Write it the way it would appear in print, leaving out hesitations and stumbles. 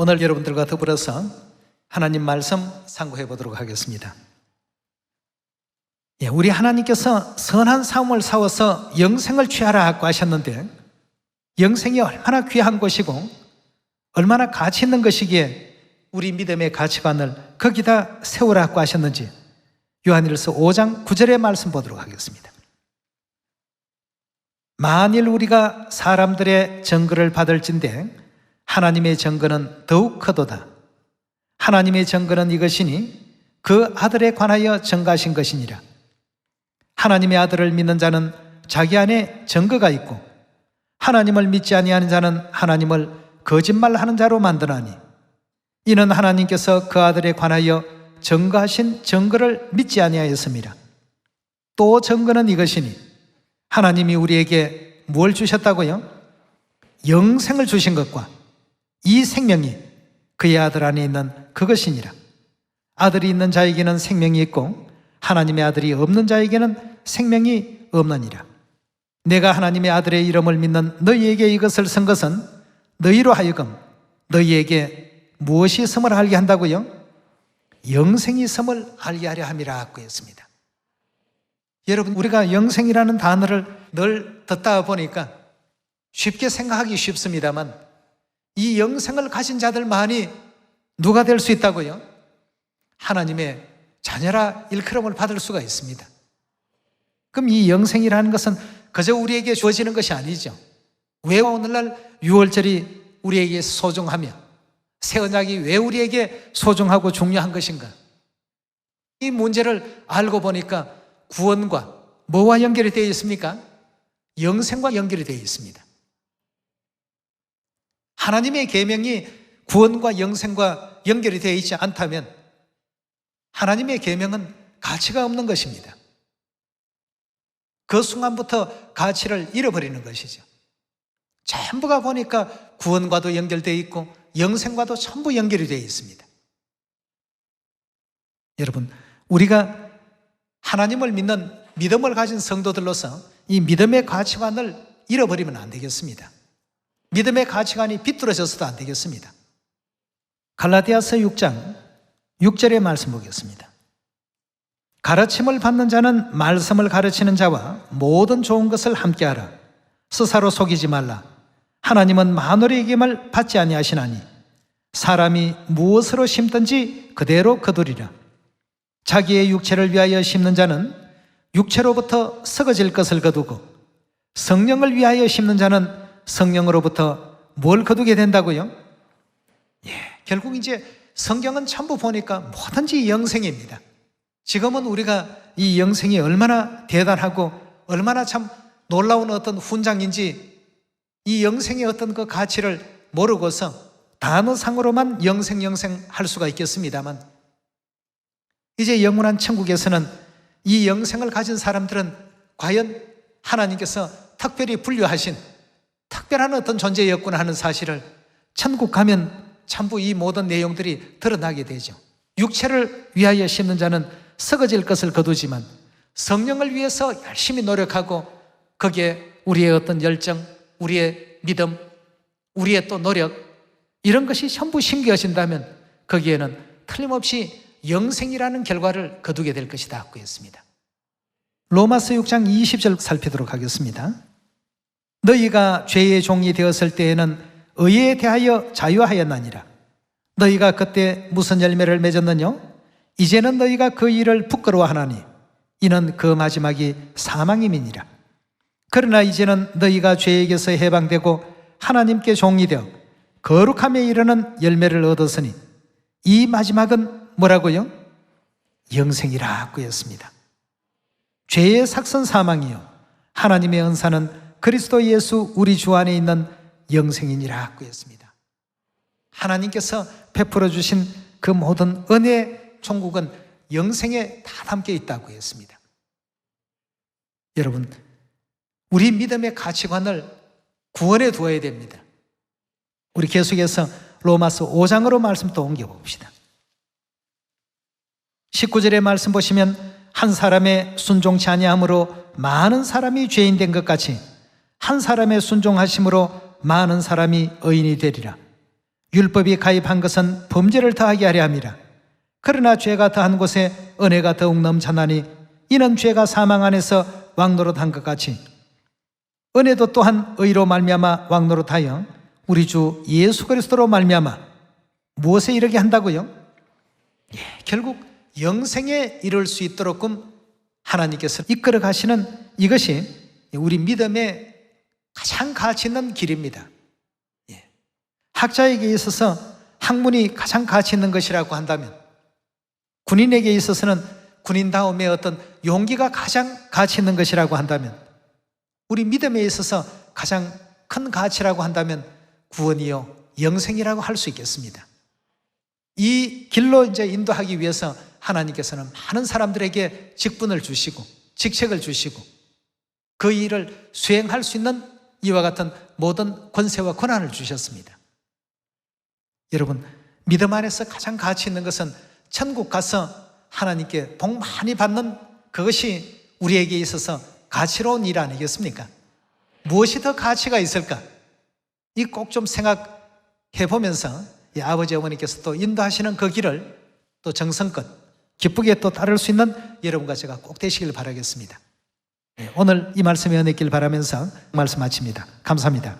오늘 여러분들과 더불어서 하나님 말씀 상고해 보도록 하겠습니다. 우리 하나님께서 선한 삶을 사워서 영생을 취하라고 하셨는데, 영생이 얼마나 귀한 것이고 얼마나 가치 있는 것이기에 우리 믿음의 가치관을 거기다 세우라고 하셨는지 요한일서 5장 9절의 말씀 보도록 하겠습니다. 만일 우리가 사람들의 증거를 받을진대 하나님의 증거는 더욱 크도다. 하나님의 증거는 이것이니 그 아들에 관하여 증거하신 것이니라. 하나님의 아들을 믿는 자는 자기 안에 증거가 있고 하나님을 믿지 아니하는 자는 하나님을 거짓말하는 자로 만드나니 이는 하나님께서 그 아들에 관하여 증거하신 증거를 믿지 아니하였습니다. 또 증거는 이것이니 하나님이 우리에게 뭘 주셨다고요? 영생을 주신 것과 이 생명이 그의 아들 안에 있는 그것이니라. 아들이 있는 자에게는 생명이 있고 하나님의 아들이 없는 자에게는 생명이 없느니라. 내가 하나님의 아들의 이름을 믿는 너희에게 이것을 쓴 것은 너희로 하여금 너희에게 무엇이 있음을 알게 한다고요? 영생이 있음을 알게 하려 함이라고 했습니다. 여러분, 우리가 영생이라는 단어를 늘 듣다 보니까 쉽게 생각하기 쉽습니다만 이 영생을 가진 자들만이 누가 될 수 있다고요? 하나님의 자녀라 일컬음을 받을 수가 있습니다. 그럼 이 영생이라는 것은 그저 우리에게 주어지는 것이 아니죠. 왜 오늘날 6월절이 우리에게 소중하며 새 언약이 왜 우리에게 소중하고 중요한 것인가? 이 문제를 알고 보니까 구원과 뭐와 연결이 되어 있습니까? 영생과 연결이 되어 있습니다. 하나님의 계명이 구원과 영생과 연결이 되어 있지 않다면 하나님의 계명은 가치가 없는 것입니다. 그 순간부터 가치를 잃어버리는 것이죠. 전부가 보니까 구원과도 연결되어 있고 영생과도 전부 연결이 되어 있습니다. 여러분, 우리가 하나님을 믿는 믿음을 가진 성도들로서 이 믿음의 가치관을 잃어버리면 안 되겠습니다. 믿음의 가치관이 비뚤어져서도 안 되겠습니다. 갈라디아서 6장 6절의 말씀 보겠습니다. 가르침을 받는 자는 말씀을 가르치는 자와 모든 좋은 것을 함께하라. 스스로 속이지 말라. 하나님은 만월의 이김을 받지 아니하시나니 사람이 무엇으로 심든지 그대로 거두리라. 자기의 육체를 위하여 심는 자는 육체로부터 썩어질 것을 거두고 성령을 위하여 심는 자는 성령으로부터 뭘 거두게 된다고요? 결국 이제 성경은 전부 보니까 뭐든지 영생입니다. 지금은 우리가 이 영생이 얼마나 대단하고 얼마나 참 놀라운 어떤 훈장인지 이 영생의 어떤 그 가치를 모르고서 단어상으로만 영생 할 수가 있겠습니다만 이제 영원한 천국에서는 이 영생을 가진 사람들은 과연 하나님께서 특별히 분류하신 특별한 어떤 존재였구나 하는 사실을 천국 가면 전부 이 모든 내용들이 드러나게 되죠. 육체를 위하여 심는 자는 썩어질 것을 거두지만 성령을 위해서 열심히 노력하고 거기에 우리의 어떤 열정, 우리의 믿음, 우리의 또 노력 이런 것이 전부 심겨진다면 거기에는 틀림없이 영생이라는 결과를 거두게 될 것이다 하고 했습니다. 로마서 6장 20절 살피도록 하겠습니다. 너희가 죄의 종이 되었을 때에는 의에 대하여 자유하였나니라. 너희가 그때 무슨 열매를 맺었느냐? 이제는 너희가 그 일을 부끄러워하나니 이는 그 마지막이 사망임이니라. 그러나 이제는 너희가 죄에게서 해방되고 하나님께 종이 되어 거룩함에 이르는 열매를 얻었으니 이 마지막은 뭐라고요? 영생이라고 했습니다. 죄의 삭선 사망이요 하나님의 은사는 그리스도 예수 우리 주 안에 있는 영생이니라고 했습니다. 하나님께서 베풀어 주신 그 모든 은혜의 천국은 영생에 다 담겨 있다고 했습니다. 여러분, 우리 믿음의 가치관을 구원에 두어야 됩니다. 우리 계속해서 로마서 5장으로 말씀 또 옮겨봅시다. 19절의 말씀 보시면 한 사람의 순종치 아니함으로 많은 사람이 죄인 된 것 같이 한 사람의 순종하심으로 많은 사람이 의인이 되리라. 율법이 가입한 것은 범죄를 더하게 하려 함이라. 그러나 죄가 더한 곳에 은혜가 더욱 넘쳐나니 이는 죄가 사망 안에서 왕노릇한 것 같이 은혜도 또한 의로 말미암아 왕노릇하여 우리 주 예수 그리스도로 말미암아 무엇에 이르게 한다고요? 결국 영생에 이를 수 있도록끔 하나님께서 이끌어 가시는 이것이 우리 믿음의 가장 가치 있는 길입니다. 학자에게 있어서 학문이 가장 가치 있는 것이라고 한다면, 군인에게 있어서는 군인다움의 어떤 용기가 가장 가치 있는 것이라고 한다면, 우리 믿음에 있어서 가장 큰 가치라고 한다면 구원이요 영생이라고 할 수 있겠습니다. 이 길로 이제 인도하기 위해서 하나님께서는 많은 사람들에게 직분을 주시고 직책을 주시고 그 일을 수행할 수 있는 이와 같은 모든 권세와 권한을 주셨습니다. 여러분, 믿음 안에서 가장 가치 있는 것은 천국 가서 하나님께 복 많이 받는 그것이 우리에게 있어서 가치로운 일 아니겠습니까? 무엇이 더 가치가 있을까? 이 꼭 좀 생각해 보면서 아버지 어머니께서 또 인도하시는 그 길을 또 정성껏 기쁘게 또 따를 수 있는 여러분과 제가 꼭 되시길 바라겠습니다. 오늘 이 말씀에 은혜 있길 바라면서 말씀 마칩니다. 감사합니다.